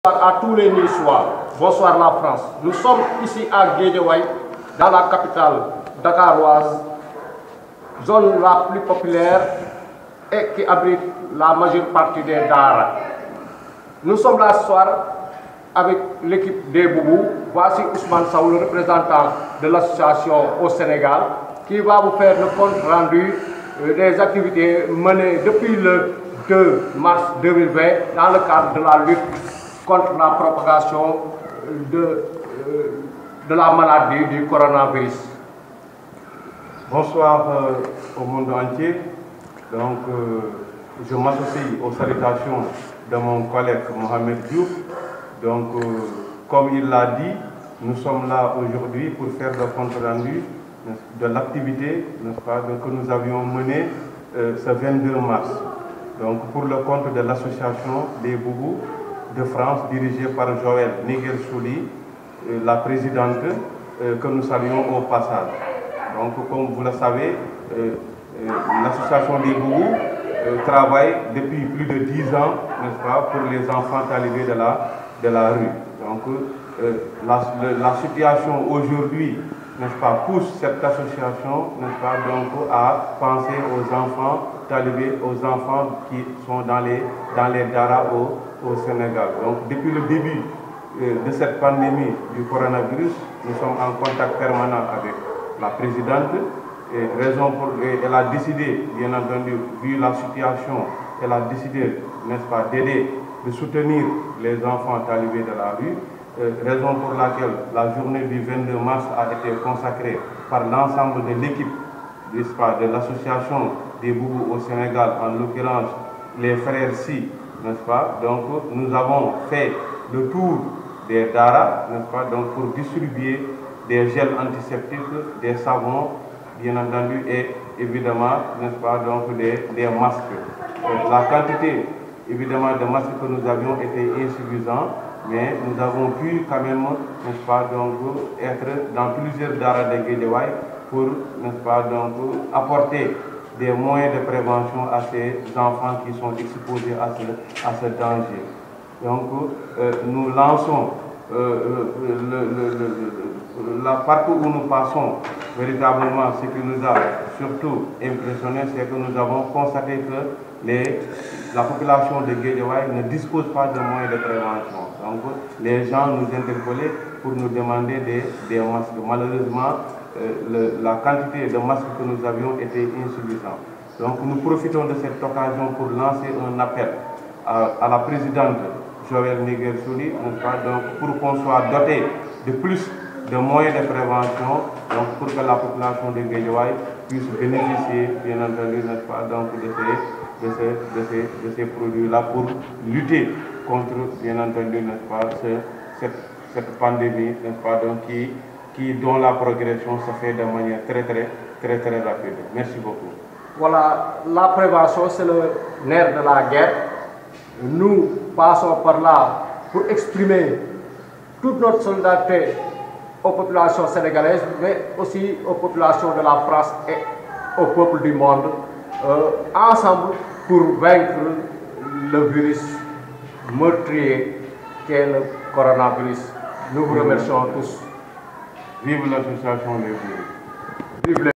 Bonsoir à tous les Niçois, bonsoir la France. Nous sommes ici à Guédiawaye, dans la capitale dakaroise, zone la plus populaire et qui abrite la majeure partie des Daara. Nous sommes là ce soir avec l'équipe des Boubou. Voici Ousmane Sow, le représentant de l'association au Sénégal, qui va vous faire le compte rendu des activités menées depuis le 2 mars 2020 dans le cadre de la lutte contre la propagation de la maladie du coronavirus. Bonsoir au monde entier. Donc, je m'associe aux salutations de mon collègue Mohamed Diouf. Donc, comme il l'a dit, nous sommes là aujourd'hui pour faire le compte rendu de l'activité, n'est-ce pas, que nous avions menée ce 22 mars. Donc, pour le compte de l'association des Boubou de France, dirigée par Joël Niguel-Souli, la présidente, que nous saluons au passage. Donc, comme vous le savez, l'association des Boubou travaille depuis plus de 10 ans, n'est-ce pas, pour les enfants talibés de la rue. Donc, la situation aujourd'hui, n'est-ce pas, pousse cette association, n'est-ce pas, donc, à penser aux enfants talibés, aux enfants qui sont dans les Daara au Sénégal. Donc, depuis le début de cette pandémie du coronavirus, nous sommes en contact permanent avec la présidente. Et elle a décidé, bien entendu, vu la situation, elle a décidé, n'est-ce pas, d'aider, de soutenir les enfants talibés de la rue. Raison pour laquelle la journée du 22 mars a été consacrée par l'ensemble de l'équipe, n'est-ce pas, de l'association des Boubou au Sénégal, en l'occurrence les frères Si, n'est-ce pas. Donc nous avons fait le tour des Daara, n'est-ce pas, donc pour distribuer des gels antiseptiques, des savons, bien entendu, et évidemment, n'est-ce pas, donc des masques. La quantité, évidemment, de masques que nous avions était insuffisante, mais nous avons pu quand même, n'est-ce pas, donc, être dans plusieurs Daara de Guédiawaye pour, n'est-ce pas, donc, apporter des moyens de prévention à ces enfants qui sont exposés à ce danger. Donc, nous lançons partout où nous passons, véritablement, ce qui nous a surtout impressionné, c'est que nous avons constaté que la population de Guédiawaye ne dispose pas de moyens de prévention. Donc, les gens nous interpellaient pour nous demander des masques. Malheureusement, la quantité de masques que nous avions était insuffisante. Donc, nous profitons de cette occasion pour lancer un appel à la présidente Joël Niguel-Souli, donc pour qu'on soit doté de plus de moyens de prévention, donc pour que la population de Guédiawaye puisse bénéficier, bien entendu, n'est-ce pas, donc de ces produits-là pour lutter contre, bien entendu, n'est-ce pas, cette pandémie, n'est-ce pas, donc dont la progression se fait de manière très rapide. Merci beaucoup. Voilà, la prévention, c'est le nerf de la guerre. Nous passons par là pour exprimer toute notre solidarité aux populations sénégalaises, mais aussi aux populations de la France et au peuple du monde, ensemble pour vaincre le virus meurtrier qu'est le coronavirus. Nous vous remercions tous. Vive l'association des Boubou. Vive